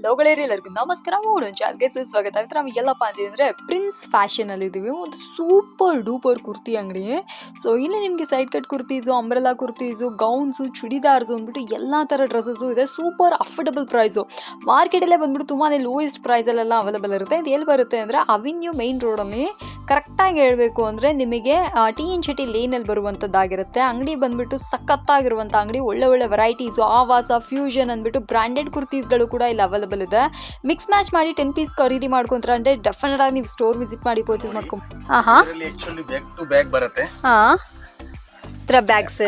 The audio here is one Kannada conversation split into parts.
ಹಲೋ ಗೆಳೆಯರಿ, ಎಲ್ಲರಿಗೂ ನಮಸ್ಕಾರ. ಚಾನಲ್ಗೆ ಸ್ವಾಗತ. ಇವತ್ತು ನಾವು ಎಲ್ಲಪ್ಪ ಅಂತಂದ್ರೆ ಪ್ರಿನ್ಸ್ ಫ್ಯಾಷನ್ ಅಲ್ಲಿ ಇದೀವಿ. ಒಂದು ಸೂಪರ್ ಡೂಪರ್ ಕುರ್ತಿ ಅಂಗಡಿ. ಸೊ ಇಲ್ಲಿ ನಿಮಗೆ side cut kurtis, umbrella kurtis, gowns, churidars ಅಂದ್ಬಿಟ್ಟು ಎಲ್ಲಾ ತರ ಡ್ರೆಸ್ಸಸ್ ಇದೆ. Super affordable price. ಮಾರ್ಕೆಟ್ ಅಲ್ಲೇ ಬಂದ್ಬಿಟ್ಟು ತುಂಬಾನೇ ಲೋಯೆಸ್ಟ್ ಪ್ರೈಸ್ ಅಲ್ಲೆಲ್ಲ ಅವೈಲೇಬಲ್ ಇರುತ್ತೆ. ಇದು ಎಲ್ಲಿ ಬರುತ್ತೆ ಅಂದ್ರೆ ಅವೆನ್ಯೂ ಮೈನ್ ರೋಡ್ ಅಲ್ಲಿ. ಕರೆಕ್ಟ್ ಆಗಿ ಹೇಳ್ಬೇಕು ಅಂದ್ರೆ ನಿಮಗೆ ಟಿ ಎನ್ ಶೆಟ್ಟಿ ಲೇನ್ ಅಲ್ಲಿ ಬರುವಂತದ್ದಾಗಿರುತ್ತೆ. ಅಂಗಡಿ ಬಂದ್ಬಿಟ್ಟು ಸಖತ್ತಾಗಿರುವಂತ ಅಂಗಡಿ. ಒಳ್ಳೆ ಒಳ್ಳೆ ವೆರೈಟೀಸು, ಆವಾಸ, ಫ್ಯೂಷನ್ ಅಂದ್ಬಿಟ್ಟು ಬ್ರಾಂಡೆಡ್ ಕುರ್ತೀಸ್ಗಳು ಕೂಡ ಇಲ್ಲಿ ಅವೈಲೇಬಲ್ ಇದೆ. ಮಿಕ್ಸ್ ಮ್ಯಾಚ್ ಮಾಡಿ 10 ಪೀಸ್ ಖರೀದಿ ಮಾಡ್ಕೊಂಡ್ರೆ ಅಂದ್ರೆ ಡೆಫಿನೆಟ್ ಆಗಿ ನೀವು ಸ್ಟೋರ್ ವಿಸಿಟ್ ಮಾಡಿ ಪರ್ಚೇಸ್ ಮಾಡ್ಕೊಂಡು. ಆಕ್ಚುಲಿ ಬ್ಯಾಗ್ ಟು ಬ್ಯಾಗ್ ಬರುತ್ತೆ. Bags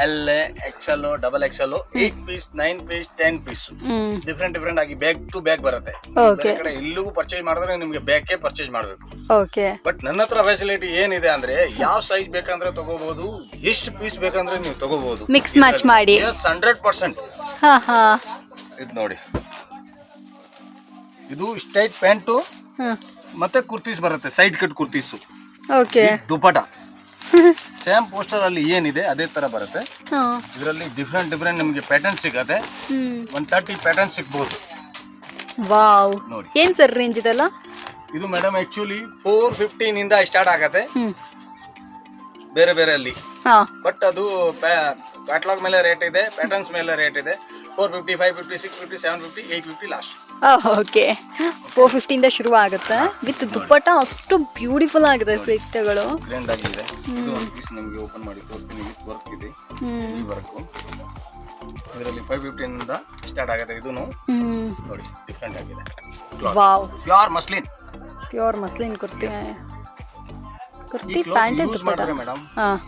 L, XL, double XL, 8 piece, 9 piece, 10 piece different ಆಗಿ ಬ್ಯಾಗ್ ಟು ಬ್ಯಾಗ್ ಬರುತ್ತೆ. ಬೇರೆ ಕಡೆ ಇಲ್ಲಿಗೂ ಪರ್ಚೇಸ್ ಮಾಡಿದ್ರೆ ನಿಮ್ಗೆ ಬ್ಯಾಗ್ ಪರ್ಚೇಸ್ ಮಾಡಬೇಕು. ಬಟ್ ನನ್ನ ಹತ್ರ ಫೆಸಿಲಿಟಿ ಏನಿದೆ ಅಂದ್ರೆ ಯಾವ ಸೈಜ್ ಬೇಕಂದ್ರೆ ತಗೋಬಹುದು, ಎಷ್ಟು ಪೀಸ್ ಬೇಕಂದ್ರೆ ನೀವು ತಗೋಬಹುದು. ಮಿಕ್ಸ್ ಮ್ಯಾಚ್ ಮಾಡಿ 100%. ಇದು ನೋಡಿ, ಇದು ಸ್ಟ್ರೈಟ್ ಪ್ಯಾಂಟು ಮತ್ತೆ ಕುರ್ತೀಸ್ ಬರುತ್ತೆ, side cut kurtis. Dupatta same poster ಅಲ್ಲಿ ಏನಿದೆ ಅದೇ ತರ ಬರುತ್ತೆ. ಇದರಲ್ಲಿ ಡಿಫ್ರೆಂಟ್ ನಿಮಗೆ ಪ್ಯಾಟರ್ನ್ ಸಿಗತ್ತೆ. 130 ಪ್ಯಾಟರ್ನ್ ಸಿಗಬಹುದು. ವಾವ್, ನೋಡಿ ಏನ್ ಸರ್ ರೇಂಜ್ ಇದೆಲ್ಲ? ಇದು ಮೇಡಮ್ ಆಕ್ಚುಲಿ 415 ಇಂದ ಸ್ಟಾರ್ಟ್ ಆಗತ್ತೆ ಬೇರೆ ಅಲ್ಲಿ. ಬಟ್ ಅದು ಕ್ಯಾಟಲಾಗ್ ಮೇಲೆ ರೇಟ್ ಇದೆ, ಪ್ಯಾಟರ್ನ್ಸ್ ಮೇಲೆ ರೇಟ್ ಇದೆ. 450, 550, 650, 750, 850 ಲಾಸ್ಟ್. ಓಕೆ, 450 ಇಂದ ಶುರು ಆಗುತ್ತೆ. ವಿತ್ ದುಪ್ಪಟ್ಟ ಅಷ್ಟು ಬ್ಯೂಟಿಫುಲ್ ಆಗಿದೆ. ಸೆಟ್ಗಳು ಗ್ರ್ಯಾಂಡ್ ಆಗಿದೆ. ಇದು ಒಂದು ಪೀಸ್ ನಿಮಗೆ ಓಪನ್ ಮಾಡಿ ತೋರಿಸ್ತೀನಿ. ವಿತ್ ವರ್ಕ್ ಇದೆ. ಈ ವರ್ಕ್ ಇದರಲ್ಲಿ 550 ಇಂದ ಸ್ಟಾರ್ಟ್ ಆಗುತ್ತೆ. ಇದು ನೋಡಿ ಡಿಫರೆಂಟ್ ಆಗಿದೆ. Wow, pure muslin kurti pant dupatta madam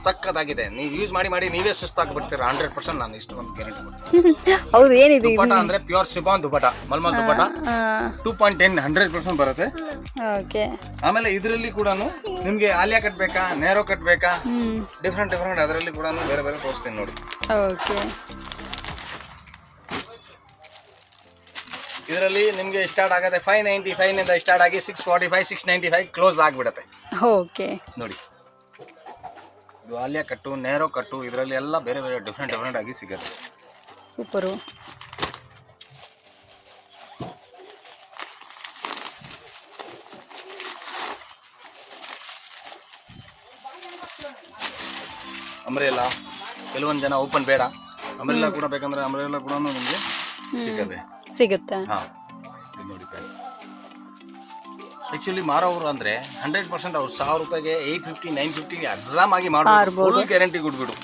ಸಕ್ಕತ್ತಾಗಿದೆ. ನೀವು ಯೂಸ್ ಮಾಡಿ ನೀವೇ ಸುಸ್ತಾಗಿ ಬಿಡ್ತೀರಾ. 100% ನಾನು ಇಷ್ಟು ಒಂದು ಗ್ಯಾರಂಟಿ ಕೊಡ್ತೀನಿ. ಹೌದು, ಏನಿದೆ ದುಪ್ಪಟ್ಟ ಅಂದ್ರೆ ಪ್ಯೂರ್ ಶಿಫಾನ್ ದುಪ್ಪಟ್ಟ, ಮಲ್ಮಲ್ ದುಪ್ಪಟ್ಟ. 2.10 100% ಬರುತ್ತೆ. ಓಕೆ, ಆಮೇಲೆ ಇದರಲ್ಲಿ ಕೂಡ ನಿಮ್ಗೆ ಆಲಿಯಾ ಕಟ್ ಬೇಕಾ, ನೇರೋ ಕಟ್ ಬೇಕಾ, ಡಿಫ್ರೆಂಟ್ ಅದರಲ್ಲಿ ಕೂಡ ಬೇರೆ ತೋರಿಸ್ತೀನಿ ನೋಡಿ. ಓಕೆ, ಇದರಲ್ಲಿ ನಿಮ್ಗೆ ಸ್ಟಾರ್ಟ್ ಆಗುತ್ತೆ 595 ನಿಂದ ಸ್ಟಾರ್ಟ್ ಆಗಿ 645, 695 ಕ್ಲೋಸ್ ಆಗಿಬಿಡುತ್ತೆ. ಓಕೆ, ನೋಡಿ ಇದು ಆಲಿಯಾ ಕಟ್ಟು, ನೇರೋ ಕಟ್ಟು, ಇದರಲ್ಲಿ ಎಲ್ಲ ಬೇರೆ ಡಿಫ್ರೆಂಟ್ ಆಗಿ ಸಿಗುತ್ತೆ. ಸೂಪರು. ಅಂಬ್ರೆಲಾ, ಕೆಲವೊಂದು ಜನ ಓಪನ್ ಬೇಡ, ಅಂಬ್ರೆಲಾ ಕೂಡ ಬೇಕಂದ್ರೆ ಅಂಬ್ರೆಲಾ ಕೂಡ ನಿಮಗೆ ಸಿಗುತ್ತೆ. ನೋಡಿ, ಆಕ್ಚುಲಿ ಮಾರೋರು ಅಂದ್ರೆ 100% ಅವ್ರು 1000 ರೂಪಾಯಿಗೆ 850, 950 ಆರಾಮಾಗಿ ಮಾಡಬಹುದು. ಗ್ಯಾರಂಟಿ ಕೊಟ್ಬಿಡು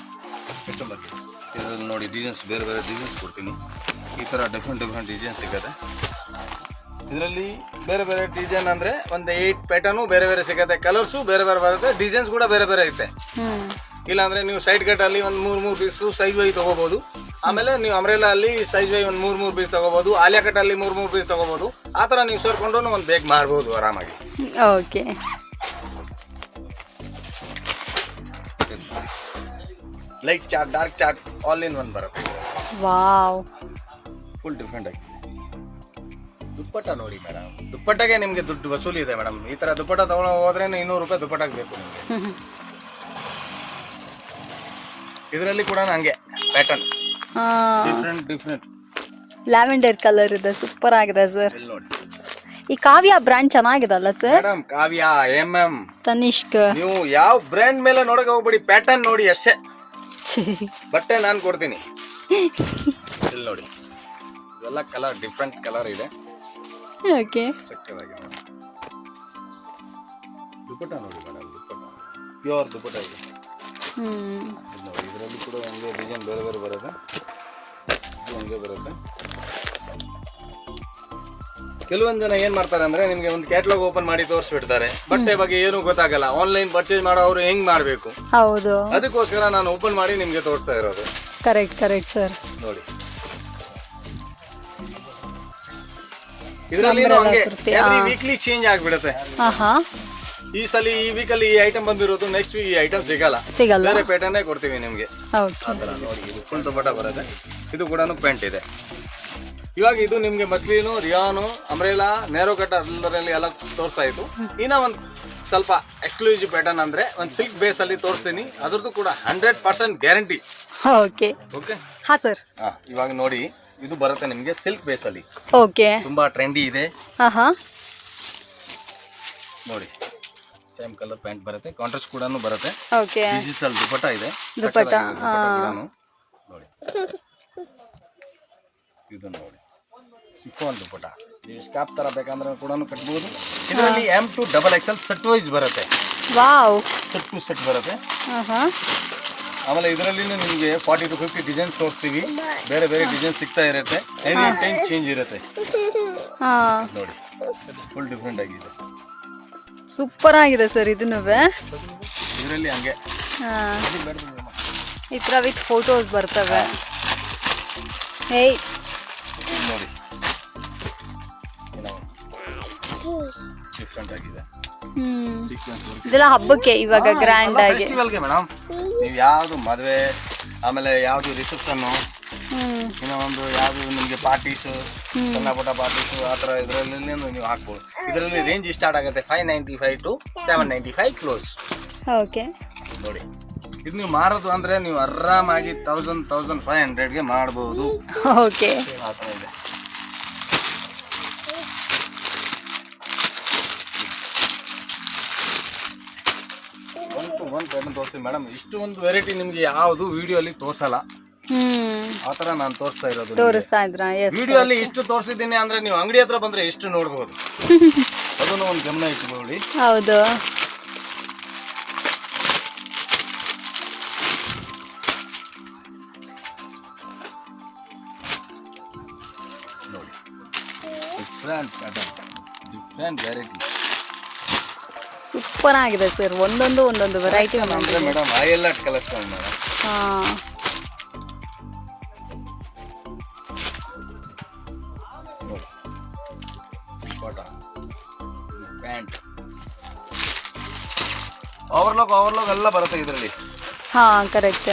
ಕಸ್ಟಮರ್ಗೆ. ಇದರಲ್ಲಿ ನೋಡಿ ಡಿಸೈನ್ಸ್, ಬೇರೆ ಡಿಸೈನ್ಸ್ ಕೊಡ್ತೀನಿ. ಈ ತರ ಡಿಫ್ರೆಂಟ್ ಡಿಸೈನ್ ಸಿಗುತ್ತೆ. ಇದರಲ್ಲಿ ಬೇರೆ ಡಿಸೈನ್ ಅಂದ್ರೆ ಒಂದು 8 ಪ್ಯಾಟರ್ನು ಬೇರೆ ಸಿಗುತ್ತೆ. ಕಲರ್ಸು ಬೇರೆ ಬರುತ್ತೆ, ಡಿಸೈನ್ಸ್ ಕೂಡ ಬೇರೆ ಐತೆ. ಇಲ್ಲಾಂದ್ರೆ ನೀವು ಸೈಡ್ ಕಟ್ ಅಲ್ಲಿ ಒಂದು 3 ಪೀಸು ಸೈಜ್ ವೈ ತಗೋಬಹುದು. ಆಮೇಲೆ ನೀವು ಅಂಬ್ರೆಲಾ ಅಲ್ಲಿ ಸೈಜ್ ವೈ ಒಂದು 3 ಪೀಸ್ ತಗೋಬಹುದು. ಆಲಿಯಾ ಕಟ್ ಅಲ್ಲಿ 3 ಪೀಸ್ ತಗೋಬಹುದು. ಆ ತರ ನೀವು ಸೇರ್ಕೊಂಡು ಒಂದು ಬೇಗ ಮಾಡಬಹುದು ಆರಾಮಾಗಿ. Okay, light chart, dark chart, all in one ಬರುತ್ತೆ. ವಾವ್, ಫುಲ್ ಡಿಫ್ರೆಂಟ್ ಆಗಿ. ದುಪ್ಪಟ್ಟ ನೋಡಿ ಮೇಡಮ್, ದುಪ್ಪಟ್ಟಗೆ ನಿಮ್ಗೆ ದುಡ್ಡು ವಸೂಲಿ ಇದೆ ಮೇಡಮ್. ಈ ತರ ದುಪ್ಪಟ್ಟ ತಗೊಳ್ಳೋ ಹೋದ್ರೆ 200 ರೂಪಾಯಿ ದುಪ್ಪಟ್ಟಾಗ ಬೇಕು ನಿಮ್ಗೆ. ಇದರಲ್ಲಿ ಕೂಡ ಹಂಗೆ ಪ್ಯಾಟರ್ನ್ ಡಿಫ್ರೆಂಟ್ ಲ್ಯಾವೆಂಡರ್ ಕಲರ್ ಇದೆ, ಸೂಪರ್ ಆಗಿದೆ ಸರ್. ನೋಡಿ, ಈ ಕಾವ್ಯ ಬ್ರ್ಯಾಂಡ್ ಚೆನ್ನಾಗಿದೆ ಅಲ್ಲ ಸರ್? ಮೇಡಮ್ ಕಾವ್ಯ, ತನಿಷ್ಕ್, ನೀವು ಯಾವ ಬ್ರ್ಯಾಂಡ್ ಮೇಲೆ ನೋಡಕ್ಕೆ ಹೋಗ್ಬೇಡಿ, ಪ್ಯಾಟರ್ನ್ ನೋಡಿ ಅಷ್ಟೇ. ಬಟ್ಟೆ ನಾನು ಕೊಡ್ತೀನಿ. ಇಲ್ಲಿ ನೋಡಿ, ಇವೆಲ್ಲ ಕಲರ್ ಡಿಫ್ರೆಂಟ್ ಕಲರ್ ಇದೆ. ಓಕೆ, ಸಕ್ಕತ್ತಾಗಿದೆ. ದುಪ್ಪಟ್ಟ ನೋಡಿ ಮೇಡಮ್, ದುಪ್ಪಟ್ಟ ಪ್ಯೂರ್ ದುಪ್ಪಟ್ಟ ಇದೆ. ಇದರಲ್ಲಿ ಕೂಡ ಹಂಗೆ ಡಿಸೈನ್ ಬೇರೆ ಬರುತ್ತೆ, ಹಂಗೆ ಬರುತ್ತೆ. ಕೆಲವೊಂದು ಜನ ಏನ್ ಮಾಡ್ತಾರೆ ಅಂದ್ರೆ ನಿಮ್ಗೆ ಒಂದು ಕ್ಯಾಟಲಾಗ್ ಓಪನ್ ಮಾಡಿ ತೋರಿಸ್ಬಿಡ್ತಾರೆ. ಬಟ್ಟೆ ಬಗ್ಗೆ ಏನು ಗೊತ್ತಾಗಲ್ಲ. ಆನ್ಲೈನ್ ಪರ್ಚೇಸ್ ಮಾಡೋ ಅವ್ರು ಹೆಂಗ್ ಮಾಡ್ಬೇಕು, ಹೌದು, ಅದಕ್ಕೋಸ್ಕರ ನಾನು ಓಪನ್ ಮಾಡಿ ನಿಮ್ಗೆ ತೋರಿಸ್ತಾ ಇರೋದು. Correct sir. ನೋಡಿ, ಇದರಲ್ಲಿ ವೀಕ್ಲಿ ಚೇಂಜ್ ಆಗ್ಬಿಡುತ್ತೆ. ಈ ಸಲ ಈ ವೀಕಲ್ಲಿ ಈ ಐಟಮ್ ಬಂದಿರೋದು, ನೆಕ್ಸ್ಟ್ ಈ ಐಟಮ್ ಸಿಗಲ್ಲ. ಬೇರೆ ಪ್ಯಾಟರ್ನ್ ಕೊಡ್ತೀವಿ ನಿಮ್ಗೆ. ನೋಡಿ, ಇದು ಫುಲ್ ದುಪ್ಪಟ್ಟ ಬರುತ್ತೆ. ಇದು ಕೂಡ ಪ್ಯಾಂಟ್ ಇದೆ. ಇವಾಗ ಇದು ನಿಮ್ಗೆ ಮಸ್ಲಿನು, ರಿಯಾನು, ಅಂಬ್ರೆಲಾ, ನೇರೋ ಕಟ್ ಎಲ್ಲರಲ್ಲಿ ಎಲ್ಲ ತೋರಿಸ್ತಾ ಇತ್ತು. ಇನ್ನ ಒಂದು ಸ್ವಲ್ಪ ಎಕ್ಸ್ಕ್ಲೂಸಿವ್ ಪ್ಯಾಟರ್ನ್ ಅಂದ್ರೆ ಒಂದು ಸಿಲ್ಕ್ ಬೇಸ್ ಅಲ್ಲಿ ತೋರಿಸ್ತೀನಿ. ಅದ್ರದ್ದು ಕೂಡ 100% ಗ್ಯಾರಂಟಿ. Okay okay. ಹಾಂ ಸರ್. ಇವಾಗ ನೋಡಿ ಇದು ಬರುತ್ತೆ ನಿಮಗೆ ಸಿಲ್ಕ್ ಬೇಸ್ ಅಲ್ಲಿ, ಓಕೆ. ತುಂಬಾ ಟ್ರೆಂಡಿ ಇದೆ. ಹಾಂ ಹಾಂ. ನೋಡಿ ಸೇಮ್ ಕಲರ್ ಪ್ಯಾಂಟ್ ಬರುತ್ತೆ, ಕಾಂಟ್ರಾಸ್ಟ್ ಕೂಡ ಬರುತ್ತೆ. ಓಕೆ. ಡಿಜಿಟಲ್ ದುಪಟ್ಟ ಇದೆ. ದುಪಟ್ಟ ನೋಡಿ ಇದು ನೋಡಿ ಶಿಫಾನ್ ದುಪಟ್ಟ. ನೀವು ಸ್ಕಾಪ್ ತರ ಬೇಕಂದ್ರೆ ಕೂಡ ಕಟ್ಬೋದು. ಇದರಲ್ಲಿ M2 XXL ಸೆಟ್ ವೈಸ್ ಬರುತ್ತೆ. ವಾವ್. ಸೆಟ್ ಟು ಸೆಟ್ ಬರುತ್ತೆ. ಹಾಂ ಹಾಂ. ಆಮೇಲೆ ಇದರಲ್ಲಿ ನಿಮಗೆ 40 to 50 ಡಿಸೈನ್ಸ್ ತೋರಿಸ್ತೀವಿ. ಬೇರೆ ಬೇರೆ ಡಿಸೈನ್ ಸಿಗ್ತಾ ಇರುತ್ತೆ, ಎನಿ ಟೈಮ್ ಚೇಂಜ್ ಇರುತ್ತೆ. ಹಾಂ ನೋಡಿ ಫುಲ್ ಡಿಫ್ರೆಂಟ್ ಆಗಿದೆ, ಸೂಪರ್ ಆಗಿದೆ ಸರ್ ಇದನ್ನು. ಇದರಲ್ಲಿ ಹಂಗೆ ಈ ಥರ ವಿತ್ ಫೋಟೋಸ್ ಬರ್ತವೆ. ಏಯ್ ನೋಡಿ ಡಿಫ್ರೆಂಟ್ ಆಗಿದೆ. ಸೀಕ್ವೆನ್ಸ್ ವರ್ಕ್ ಇದೆಲ್ಲ ಹಬ್ಬಕ್ಕೆ ಇವಾಗ ಗ್ರ್ಯಾಂಡ್ ಆಗಿ ಫೆಸ್ಟಿವಲ್ಗೆ ಮೇಡಮ್. ನೀವು ಯಾವುದು ಮದುವೆ, ಆಮೇಲೆ ಯಾವುದು ರಿಸೆಪ್ಷನ್ನು, ಇನ್ನೂ ಒಂದು ಯಾವುದು ನಿಮಗೆ ಪಾರ್ಟೀಸು, ಸಣ್ಣ ಪುಟ್ಟ ಪಾರ್ಟೀಸು ಆ ಥರ ಇದರಲ್ಲಿ ನೀವು ಹಾಕ್ಬೋದು. ಇದರಲ್ಲಿ ರೇಂಜ್ ಸ್ಟಾರ್ಟ್ ಆಗುತ್ತೆ 595 to 795 ಕ್ಲೋಸ್. ಓಕೆ. ನೋಡಿ ಇದು ನೀವು ಮಾರೋದು ಅಂದರೆ ನೀವು ಆರಾಮಾಗಿ 1500ಗೆ ಮಾಡ್ಬೋದು. ಓಕೆ. ಆ ಥರ ಇದೆ. ಒಂದು ಪ್ಯಾಟರ್ನ್ ತೋರಿಸ್ತೀನಿ ಮೇಡಮ್. ಇಷ್ಟು ಒಂದು ವೆರೈಟಿ ನಿಮ್ಗೆ ಯಾವುದು ವಿಡಿಯೋ ಅಲ್ಲಿ ತೋರಿಸಲ್ಲ, ಆ ಥರ ನಾನು ತೋರಿಸ್ತಾ ಇರೋದು. ತೋರಿಸ್ತಾ ಇದ್ರಾ? ವಿಡಿಯೋ ಅಲ್ಲಿ ಇಷ್ಟು ತೋರಿಸಿದ್ದೀನಿ ಅಂದ್ರೆ ನೀವು ಅಂಗಡಿ ಹತ್ರ ಬಂದ್ರೆ ಎಷ್ಟು ನೋಡ್ಬೋದು, ಅದನ್ನು ಒಂದು ಗಮನ ಇಟ್ಕೊಳ್ಳಿ. ಹೌದು. ನೋಡಿ different pattern, different variety, super ಆಗಿದೆ ಸರ್. ಒಂದೊಂದು ವೆರೈಟಿ ಅಂದ್ರೆ madam highlight collection madam. Pant overlock ಎಲ್ಲ ಬರುತ್ತೆ ಇದರಲ್ಲಿ. ಕರೆಕ್ಟ್.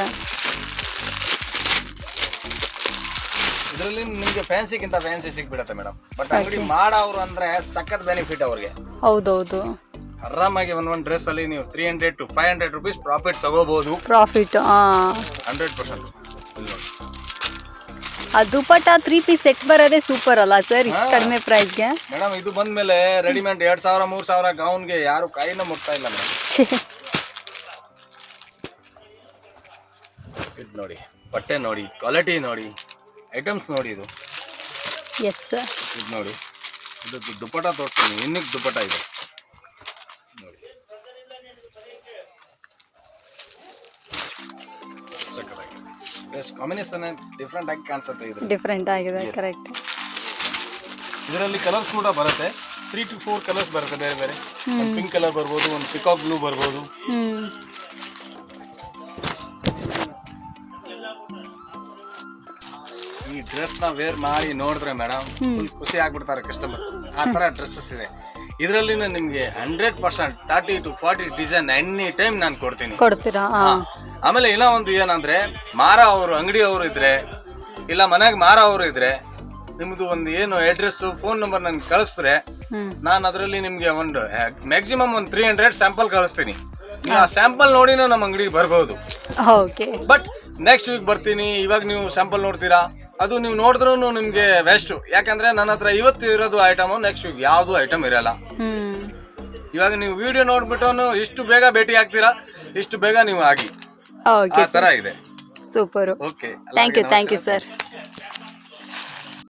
ಇದರಲ್ಲಿ ನಿಮಗೆ ಫ್ಯಾನ್ಸಿಗಿಂತ ಫ್ಯಾನ್ಸಿ ಸಿಗ್ಬಿಡುತ್ತೆ ಮೇಡಮ್. ಬಟ್ ಅಂಗಡಿ ಮಾಡೋರು ಅಂದ್ರೆ ಸಖತ್ ಬೆನಿಫಿಟ್ ಅವ್ರಿಗೆ. ಹೌದೌದು. ಆರಾಮಾಗಿ ಒಂದೊಂದು ಡ್ರೆಸ್ ಅಲ್ಲಿ ನೀವು 300 to 500 rupees ಪ್ರಾಫಿಟ್ ತಗೋಬಹುದು. ಪ್ರಾಫಿಟ್ 100%. ಆ ದುಪಟ್ಟ 3 ಪೀಸ್ ಸೆಟ್ ಬರೋದೇ ಸೂಪರ್ ಅಲ್ಲ ಸರ್, ಇಷ್ಟು ಕಡಿಮೆ ಪ್ರೈಸ್ಗೆ. ಮೇಡಮ್ ಇದು ಬಂದ್ಮೇಲೆ ರೆಡಿಮೇಡ್ 2000 3000 ಗೌನ್ಗೆ ಯಾರು ಕೈನ ಮುಟ್ತಾ ಇಲ್ಲ ಮೇಡಮ್. ಇದು ನೋಡಿ ಬಟ್ಟೆ ನೋಡಿ, ಕ್ವಾಲಿಟಿ ನೋಡಿ, ಐಟಮ್ಸ್ ನೋಡಿ. ಇದು ಎಸ್ ಸರ್. ಇದು ನೋಡಿ, ಇದು ದುಪಟ್ಟ ತೋರಿಸ್ತೀನಿ. ಇನ್ನಿಕ್ ದುಪಟ್ಟ ಇದೆ ನೋಡಿ, ಕಾಂಬಿನೇಷನ್ ಡಿಫ್ರೆಂಟ್ ಆಗಿ ಕಾಣಿಸುತ್ತೆ. ಇದು ಡಿಫ್ರೆಂಟ್ ಆಗಿದೆ, ಕರೆಕ್ಟ್. ಇದರಲ್ಲಿ ಕಲರ್ಸ್ ಕೂಡ ಬರುತ್ತೆ, 3 to 4 ಕಲರ್ಸ್ ಬರುತ್ತೆ ಬೇರೆ ಬೇರೆ. ಒಂದು ಪಿಂಕ್ ಕಲರ್ ಬರ್ಬೋದು, ಒಂದು ಪಿಕಾಕ್ ಬ್ಲೂ ಬರ್ಬೋದು. ಈ ಡ್ರೆಸ್ ನ ವೇರ್ ಮಾಡಿ ನೋಡಿದ್ರೆ ಮೇಡಮ್ ಫುಲ್ ಖುಷಿ ಆಗ್ಬಿಡ್ತಾರೆ ಕಸ್ಟಮರ್. ಆ ತರ ಡ್ರೆಸ್ಸಸ್ ಇದೆ ಇದರಲ್ಲಿ. ನಿಮ್ಗೆ 100% 30 to 40 ಡಿಸೈನ್ ಎನಿ ಟೈಮ್ ನಾನು ಕೊಡ್ತೀರಾ? ಆಮೇಲೆ ಇನ್ನೂ ಒಂದು ಏನಂದ್ರೆ, ಅಂಗಡಿ ಅವರು ಇದ್ರೆ ಇಲ್ಲ ಮನೆಗೆ ಅವರು ಇದ್ರೆ ನಿಮ್ದು ಒಂದು ಏನು ಅಡ್ರೆಸ್ ಫೋನ್ ನಂಬರ್ ನನ್ಗೆ ಕಳಿಸಿದ್ರೆ ನಾನು ಅದರಲ್ಲಿ ನಿಮ್ಗೆ ಒಂದು ಮ್ಯಾಕ್ಸಿಮಮ್ ಒಂದು 300 ಸ್ಯಾಂಪಲ್ ಕಳಿಸ್ತೀನಿ. ನೀವು ಆ ಸ್ಯಾಂಪಲ್ ನೋಡಿನೂ ನಮ್ಮ ಅಂಗಡಿಗೆ ಬರ್ಬೋದು. ಬಟ್ ನೆಕ್ಸ್ಟ್ ವೀಕ್ ಬರ್ತೀನಿ, ಇವಾಗ ನೀವು ಸ್ಯಾಂಪಲ್ ನೋಡ್ತೀರಾ, ಅದು ನೀವು ನೋಡಿದ್ರೂ ನಿಮ್ಗೆ ವೆಸ್ಟ್. ಯಾಕಂದ್ರೆ ನನ್ನ ಹತ್ರ ಇವತ್ತು ಇರೋದು ಐಟಮ್ ನೆಕ್ಸ್ಟ್ ವೀಕ್ ಯಾವ್ದು ಐಟಮ್ ಇರಲ್ಲ. ಇವಾಗ ನೀವು ವಿಡಿಯೋ ನೋಡ್ಬಿಟ್ಟು ಇಷ್ಟು ಬೇಗ ಭೇಟಿ ಆಗ್ತೀರಾ, ಇಷ್ಟು ಬೇಗ ನೀವು ಆಗಿ. ಆ ತರ ಇದೆ. Super. Okay, thank you sir.